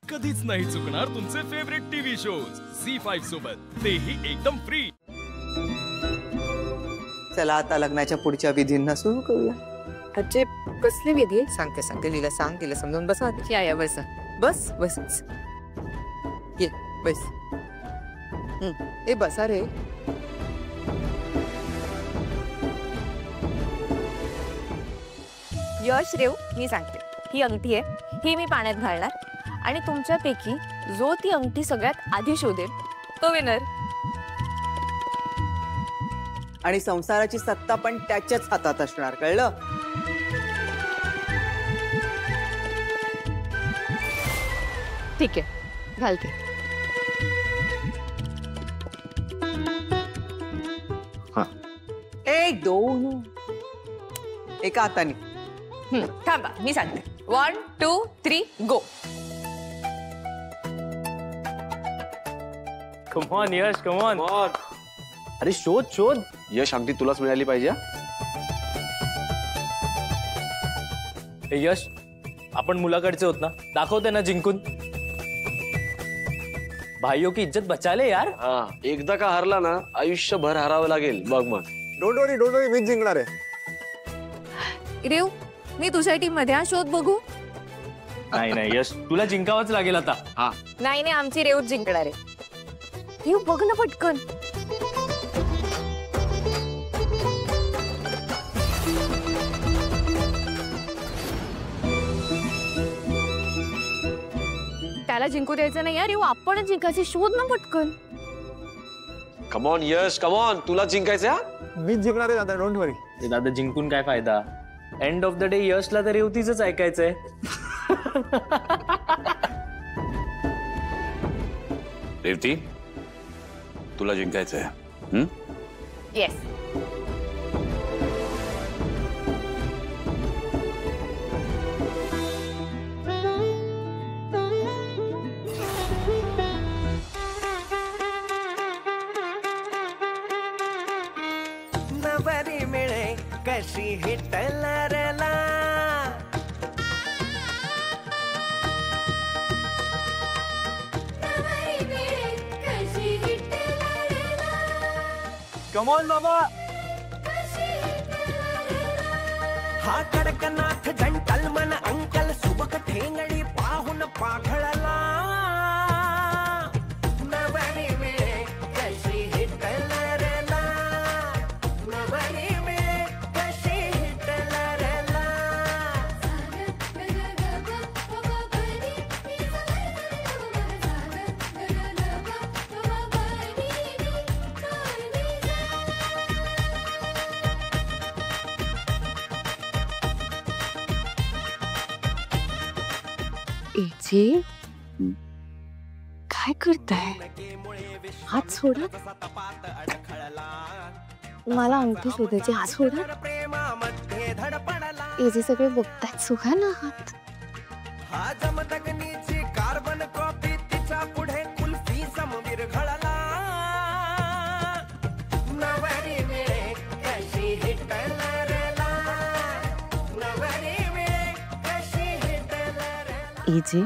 कधीच नाही चुकणार तुमचे फेवरेट टीव्ही शोज झी5 सोबत, तेही एकदम फ्री। चला आता लग्नाच्या पुढच्या विधींना सुरू करूया। आजचे कसले विधी? सांगते लीला, सांग तिला समजून बसा। या बस बस बस ये बस। ए बसा रे। यश रेव, मी सांगते, ही अंगठी आहे, ही मी पाण्यात घालणार आणि तुमच्यापैकी जो ती अंगठी सगळ्यात आधी शोधेल तो विनर। आणि संसाराची सत्ता पण त्याच्याच हातात असणार, कळलं? ठीक आहे, घालते। हाँ एक दोन एका हाताने। थांबा, मी सांगते, 1 2 3 गो। Come on Yash, come on. अरे शोध शोध, यश अंगठी तुलाच मिळाली पाहिजे। यश, आपण मुलाकडचे होत ना, दाखवते ना जिंकून। भाइयों की इज्जत बचा ले यार। हाँ, एकदा का हरला ना आयुष्यभर हरावं लागेल बघ मग। डोंट वरी मीच जिंकणार आहे। रेव, मी तुझ्या टीम मध्ये शोध बघू। नाही यश, तुला जिंकावंच लागेल आता। हाँ नाही आमची रेव जिंकणार आहे। रेव बघ ना पटकन। त्याला जिंकू द्यायचं नाही रेव, आपणच जिंकायचे, शोध ना पटकन। Come on Yash, come on, तुला जिंकायचं। मीच जिंकणार आहे दादा, डोंट वरी। दादा जिंकून काय फायदा, एंड ऑफ द डे यशला तर रेवतीच ऐकायचंय। रेवती, तुला जिंकायचंय। येस। नवरी मिळे कशी हिटलरला, कम ऑन बाबा। हा कडकनाथ जंटलमन अंकल सुबक ठेंगडी पाहून पाखळला। नवरी मिळे कशी हिटलरला, नवरी मिळे कशी हिटलरला। एजे, काय करताय? हात सोडा, मला अंगठी शोधायची, हात सोडा। एजे सगळे बघतायत, सुखा ना हात। हा जमदग्नीची कार्बन कॉपी, तिचा पुढे कुल्फी समवीर घळला। नवरी मिळे कशी हिटलरला, नवरी मिळे कशी हिटलरला। AJ,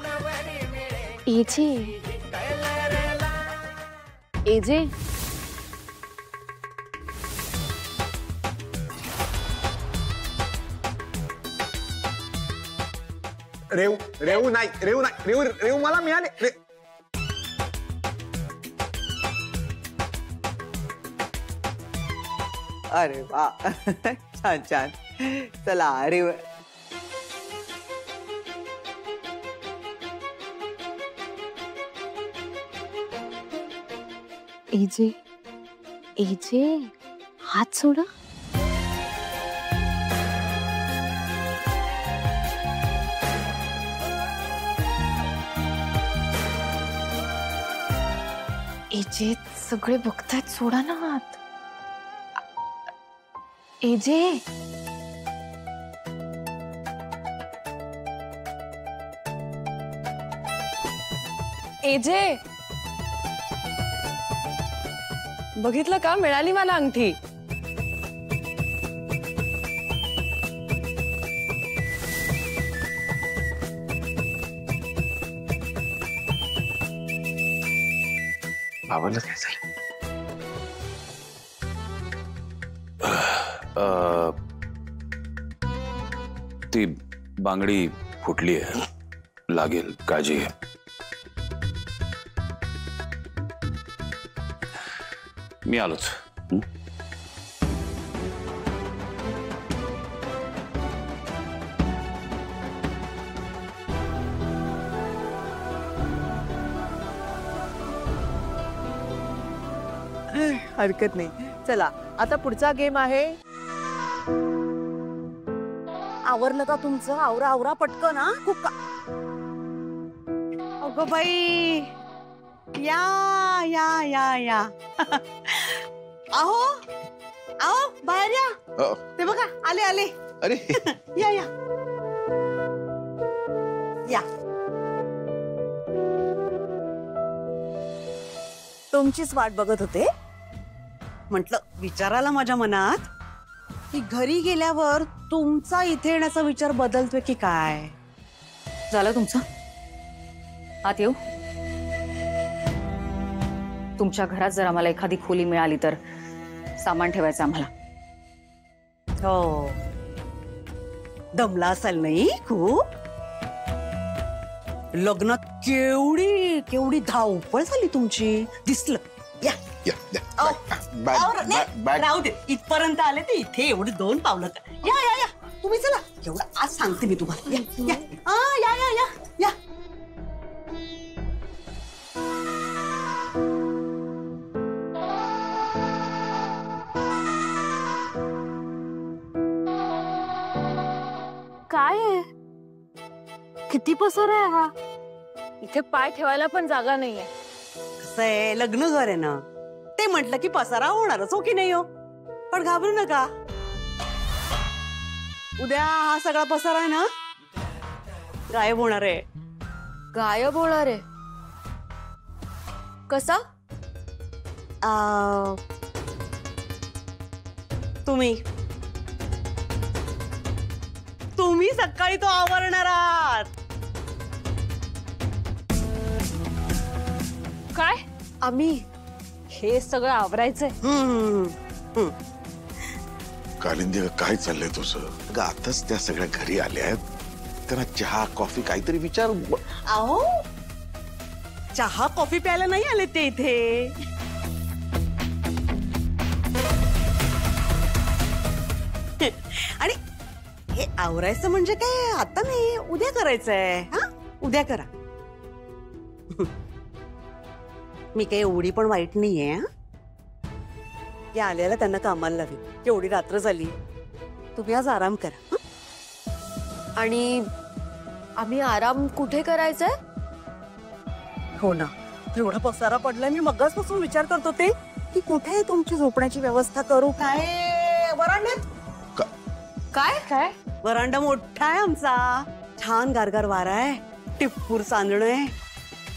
Navri Mile AJ, हिटलरला। AJ, रेवू नाही मला मिळाले। अरे वा, छान छान। चला अरे एजे, एजे, हात सोडा। एजे सगळे बघतायत, सोडा ना हात। एजे, एजे, बघितलं का, मिळाली मला अंगठी। बाबाला काय झालं? ती बांगडी फुटली आहे, लागेल, काळजी घे. मी आलोच. हरकत नाही. चला आता पुढचा गेम आहे. आवरलं का तुमचं? आवरा आवरा पटकन. हा खूप का. अगं बाई, या या या या. अहो अहो बाहेर या. ते बघा आले आले. अरे या या या. तुमचीच वाट बघत होते. म्हटलं विचारायला माझ्या मनात की घरी गेल्यावर तुमचा इथे येण्याचा विचार बदलतोय की काय. झालं तुमचं? आत येऊ? तुमच्या घरात जर आम्हाला एखादी खोली मिळाली तर सामान ठेवायचं आम्हाला. हो, दमला असाल नाही खूप. लग्नात केवढी केवढी धावपळ झाली तुमची, दिसलं. या राहू दे, इथपर्यंत आले ते इथे एवढी 2 पावलं. या या या तुम्ही चला. एवढं आज सांगते मी तुम्हाला. या या या या या या. काय आहे? किती पसर आहे हा. इथे पाय ठेवायला पण जागा नाहीये. कसं आहे, लग्न घर आहे ना, ते म्हटलं की पसारा होणारच हो की नाही हो. पण घाबरू नका. उद्या हा सगळा पसारा आहे ना गायब होणार आहे. गायब होणार आहे? कसा? तुम्ही सकाळी तो आवरणार आहात. काय? आम्ही हे सगळं आवरायचंय? कालिंदी, काय चाललंय तुझं? अगं आताच त्या सगळ्या घरी आल्या आहेत. त्यांना चहा कॉफी काहीतरी विचार. अहो, चहा कॉफी प्यायला नाही आले ते इथे. आणि हे आवरायचं म्हणजे काय आता नाही, उद्या करायचंय. हा, उद्या करा. मी काही एवढी पण वाईट नाहीये. या आल्याला त्यांना कामाला लावी. एवढी रात्र झाली, तुम्ही आज आराम करा. आणि आम्ही आराम कुठे करायचंय? हो ना, एवढा पसारा पडलाय. मी मगाचपासून विचार करत होते की कुठे तुमची झोपण्याची व्यवस्था करू. काय वरांड्यात? काय काय? वरांडा मोठा आहे आमचा. छान गारगार वारा आहे, टिप्पूर चांदणं आहे.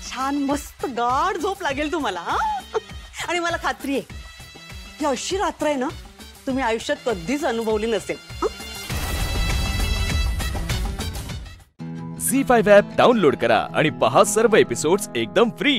छान मस्त गाढ झोप लागेल तुम्हाला. आणि मला खात्री आहे ही अशी रात्र आहे ना, तुम्ही आयुष्यात कधीच अनुभवली नसेल. झी5 ॲप डाउनलोड करा आणि पहा सर्व एपिसोड्स एकदम फ्री.